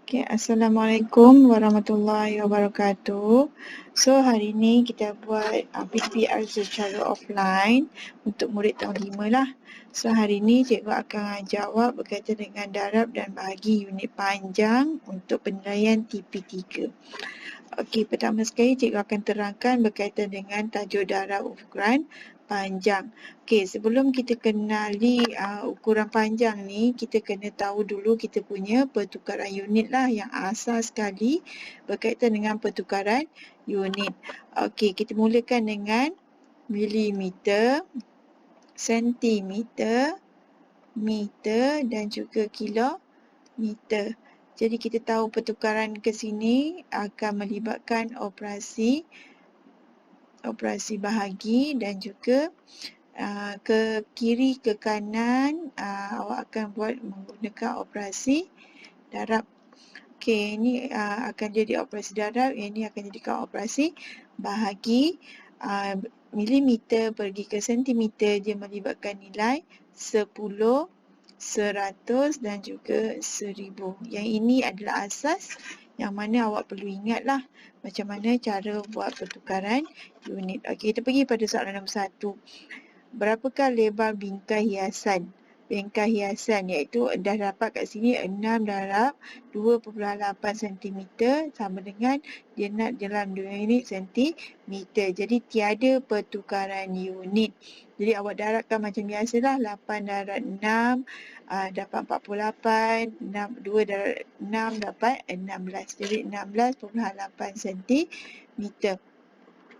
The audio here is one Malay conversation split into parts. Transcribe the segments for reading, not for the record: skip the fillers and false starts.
Okay, Assalamualaikum warahmatullahi wabarakatuh. So, hari ni kita buat PPR secara offline untuk murid tahun 5 lah. So, hari ni cikgu akan jawab berkaitan dengan darab dan bahagi unit panjang untuk penilaian TP3. Okey, pertama sekali cikgu akan terangkan berkaitan dengan tajuk darab ukuran panjang. Okey, sebelum kita kenali ukuran panjang ni, kita kena tahu dulu kita punya pertukaran unit lah yang asas sekali berkaitan dengan pertukaran unit. Okey, kita mulakan dengan milimeter, sentimeter, meter dan juga kilometer. Jadi kita tahu pertukaran ke sini akan melibatkan operasi bahagi dan juga ke kiri ke kanan awak akan buat menggunakan operasi darab. Okey, ini akan jadi operasi darab, ini akan jadikan operasi bahagi. Milimeter pergi ke sentimeter, dia melibatkan nilai 10, 100 dan juga 1000. Yang ini adalah asas yang mana awak perlu ingatlah macam mana cara buat pertukaran unit. Okey, kita pergi pada soalan nombor 1. Berapakah lebar bingkai hiasan? Bingkai hiasan iaitu dah dapat kat sini 6 darab 2.8 cm sama dengan dia nak dalam unit sentimeter. Jadi tiada pertukaran unit. Jadi awak darabkan macam biasalah, 8 darab 6 dapat 48, 2 darab 6 dapat 16. Jadi 16.8 cm.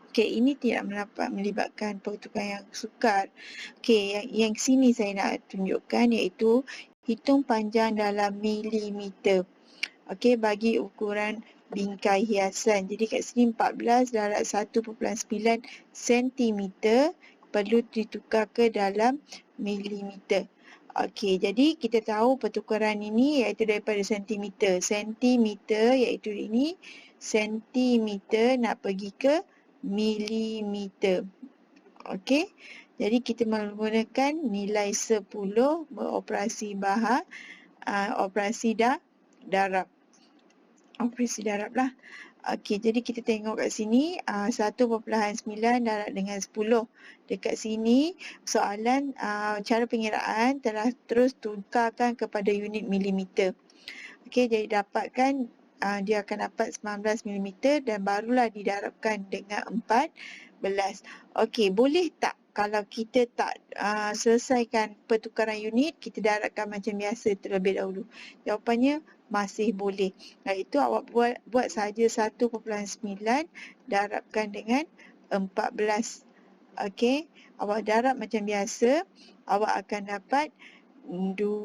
Okey, ini tidak melibatkan pertukaran yang sukar. Okey, yang sini saya nak tunjukkan iaitu hitung panjang dalam milimeter. Okey, bagi ukuran bingkai hiasan. Jadi kat sini 14 darab 1.9 cm perlu ditukar ke dalam milimeter. Okey, jadi kita tahu pertukaran ini iaitu daripada sentimeter. Sentimeter iaitu ini, sentimeter nak pergi ke milimeter. Okey, jadi kita menggunakan nilai 10 beroperasi operasi darab. Operasi darab lah. Okey, jadi kita tengok kat sini 1.9 darab dengan 10. Dekat sini soalan cara pengiraan telah terus tukarkan kepada unit milimeter. Okey, jadi dapatkan dia akan dapat 19 mm dan barulah didarabkan dengan 14. Okey, boleh tak kalau kita tak selesaikan pertukaran unit, kita darabkan macam biasa terlebih dahulu? Jawapannya masih boleh. Iaitu awak buat saja 1.9 darabkan dengan 14. Okey, awak darab macam biasa, awak akan dapat 26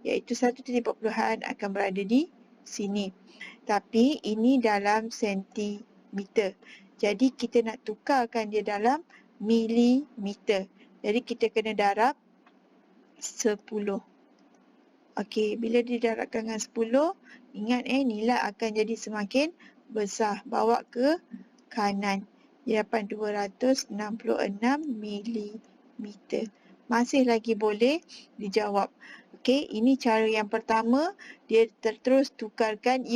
iaitu satu titik perpuluhan akan berada di sini. Tapi ini dalam sentimeter. Jadi kita nak tukarkan dia dalam milimeter. Jadi kita kena darab 10. Okey, bila didarabkan dengan 10, ingat nilai akan jadi semakin besar. Bawa ke kanan. Dia dapat 266 milimeter. Masih lagi boleh dijawab. Okey, ini cara yang pertama, dia terus tukarkan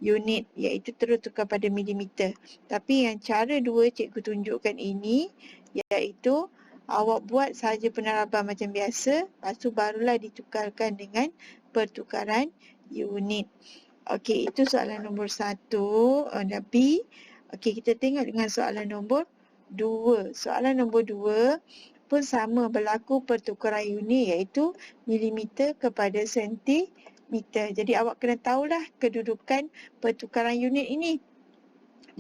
unit, iaitu terus tukar pada milimeter. Tapi yang cara dua cikgu tunjukkan ini, iaitu awak buat saja penerapan macam biasa, lepas tu barulah ditukarkan dengan pertukaran unit. Okey, itu soalan nombor 1 dan B. Okey, kita tengok dengan soalan nombor 2. Soalan nombor 2 pun sama, berlaku pertukaran unit iaitu milimeter kepada sentimeter. Jadi awak kena tahulah kedudukan pertukaran unit ini.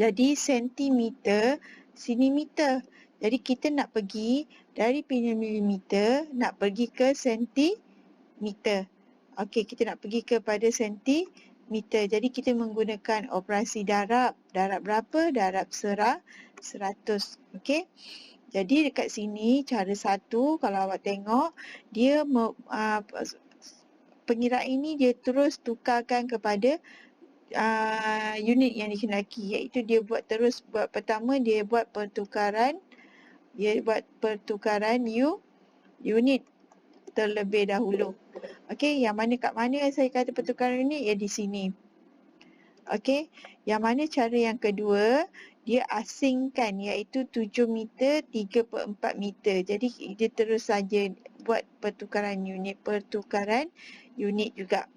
Jadi sentimeter, sini meter. Jadi kita nak pergi dari milimeter nak pergi ke sentimeter. Okey, kita nak pergi kepada sentimeter. Jadi kita menggunakan operasi darab. Darab berapa? Darab 100. Okey. Jadi dekat sini cara satu, kalau awak tengok, dia pengiraan ini dia terus tukarkan kepada unit yang dikehendaki, iaitu dia buat pertama dia buat pertukaran unit terlebih dahulu. Okey, yang mana kat mana saya kata pertukaran unit? Ya di sini. Okey, yang mana cara yang kedua, dia asingkan iaitu 7 meter 3/4 meter. Jadi dia terus saja buat pertukaran unit juga.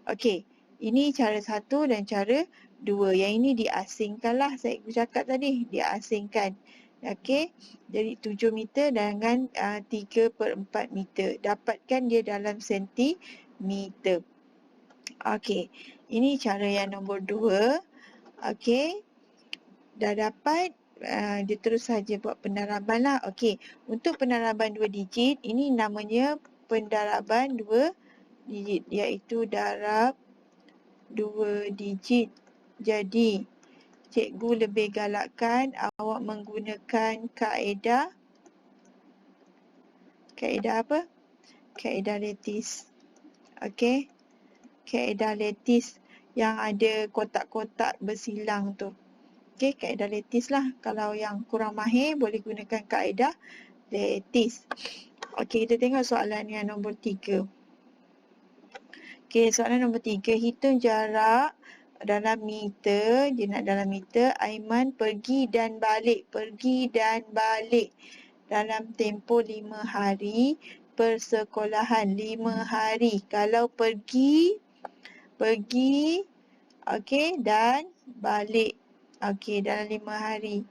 Okey, ini cara satu dan cara dua. Yang ini diasingkanlah, saya cakap tadi, diasingkan. Okey, jadi 7 meter dengan 3/4 meter. Dapatkan dia dalam sentimeter. Okey, ini cara yang nombor 2. Okey, dah dapat. Dia terus saja buat pendaraban lah. Okey, untuk pendaraban 2 digit, ini namanya pendaraban 2 digit, iaitu darab 2 digit. Jadi, cikgu lebih galakkan awak menggunakan kaedah apa? Kaedah lattice. Okey, kaedah lattice yang ada kotak-kotak bersilang tu. Okey, kaedah lattice lah. Kalau yang kurang mahir boleh gunakan kaedah lattice. Okey, kita tengok soalan yang nombor 3. Okey, soalan nombor 3, hitung jarak dalam meter. Dia nak dalam meter. Aiman pergi dan balik dalam tempoh 5 hari persekolahan. 5 hari. Kalau pergi okey, dan balik. Okey, dalam 5 hari.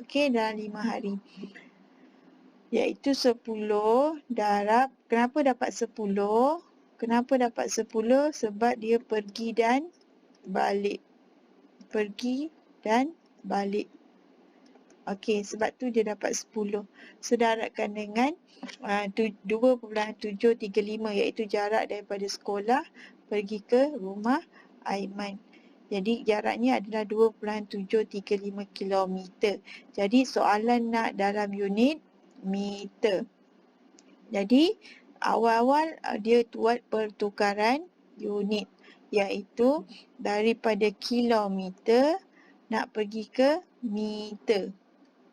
Okey, dalam 5 hari. Iaitu 10 darab. Kenapa dapat 10? Kenapa dapat 10? Sebab dia pergi dan balik. Pergi dan balik. Okey, sebab tu dia dapat 10. Sedaratkan dengan 2.735 iaitu jarak daripada sekolah pergi ke rumah Aiman. Jadi jaraknya adalah 2.735 km. Jadi soalan nak dalam unit meter. Jadi awal-awal dia buat pertukaran unit, iaitu daripada kilometer nak pergi ke meter.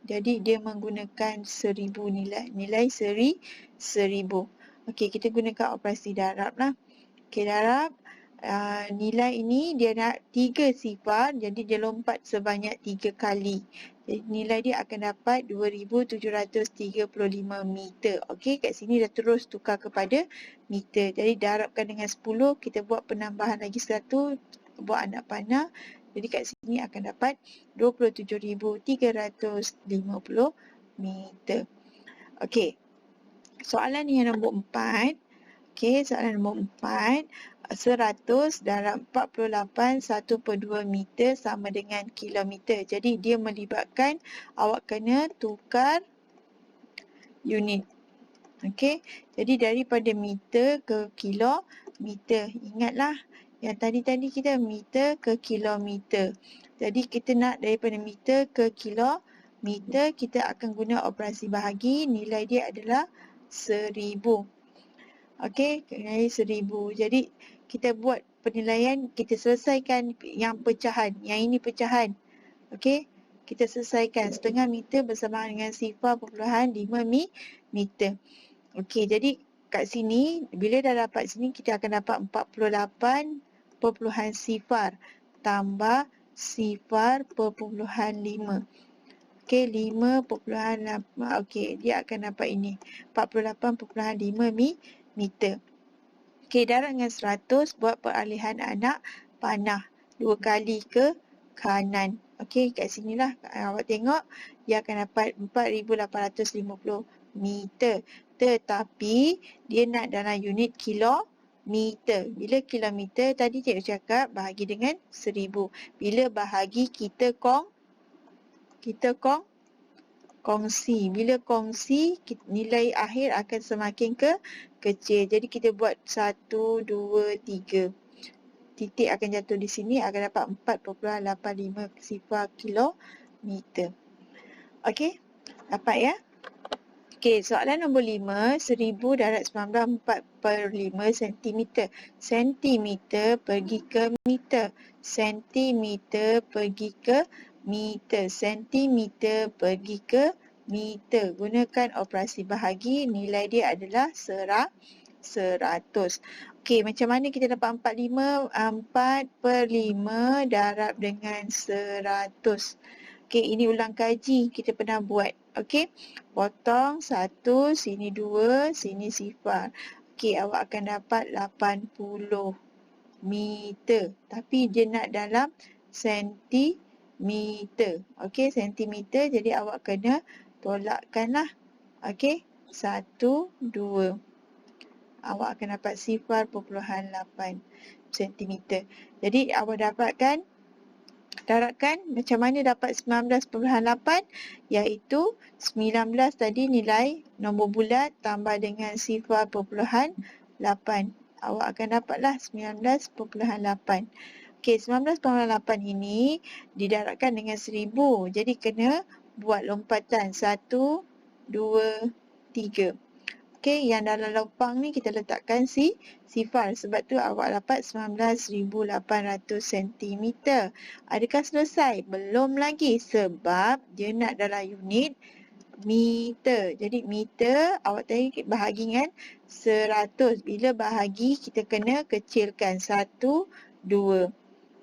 Jadi dia menggunakan 1000 nilai 1000. Okey, kita gunakan operasi darab lah. Okey, darab. Nilai ini dia nak 3 sifar, jadi dia lompat sebanyak 3 kali. Jadi nilai dia akan dapat 2735 meter. Okey, kat sini dah terus tukar kepada meter. Jadi darabkan dengan 10, kita buat penambahan lagi 1, buat anak panah. Jadi kat sini akan dapat 27,350 meter. Okey, soalan yang nombor 4. Okey, soalan nombor 4. 100 darab 48 1/2 meter sama dengan kilometer. Jadi dia melibatkan awak kena tukar unit. Okey, jadi daripada meter ke kilometer. Ingatlah yang tadi kita meter ke kilometer. Jadi kita nak daripada meter ke kilometer, kita akan guna operasi bahagi. Nilai dia adalah 1000. Okey, nilai 1000. Jadi kita buat penilaian, kita selesaikan yang pecahan. Yang ini pecahan. Okey, kita selesaikan. Setengah meter bersama dengan 0.5 meter. Okey, jadi kat sini, bila dah dapat sini, kita akan dapat 48 0.0 tambah 0.5. Okey, 5.8. Okey, dia akan dapat ini. 48.5 meter. Okey, darab dengan 100, buat peralihan anak panah 2 kali ke kanan. Okey, kat sinilah awak tengok dia akan dapat 4,850 meter. Tetapi dia nak dalam unit kilometer. Bila kilometer tadi cikgu cakap bahagi dengan 1000. Bila bahagi kita kongsi. Bila kongsi, nilai akhir akan semakin kecil. Jadi kita buat 1, 2, 3. Titik akan jatuh di sini, akan dapat 4.850 kilometer. Okey, dapat ya? Okey, soalan nombor 5. 1000 darab 19 4/5 cm. Sentimeter pergi ke meter. Sentimeter pergi ke meter. Sentimeter pergi ke meter. Gunakan operasi bahagi, nilai dia adalah 100. 100. Okey, macam mana kita dapat 45? 4/5 darab dengan 100. Okey, ini ulang kaji kita pernah buat. Okey, potong 1, sini 2, sini sifar. Okey, awak akan dapat 80 meter. Tapi dia nak dalam sentimeter. Okey, sentimeter. Jadi awak kena tolakkanlah. Okey, 1, 2. Awak akan dapat 0.8 sentimeter. Jadi awak darabkan macam mana dapat 19.8, iaitu 19 tadi nilai nombor bulat tambah dengan 0.8. Awak akan dapatlah 19.8. Okey, 19.8 ini didarabkan dengan 1000. Jadi kena buat lompatan 1, 2, 3. Okey, yang dalam lubang ni kita letakkan sifar. Sebab tu awak dapat 19,800 cm. Adakah selesai? Belum lagi sebab dia nak dalam unit meter. Jadi meter awak tadi bahagi dengan 100. Bila bahagi kita kena kecilkan 1, 2.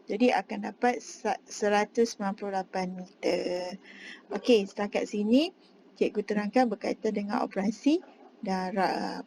Jadi akan dapat 198 meter. Okey, setakat sini cikgu terangkan berkaitan dengan operasi darab.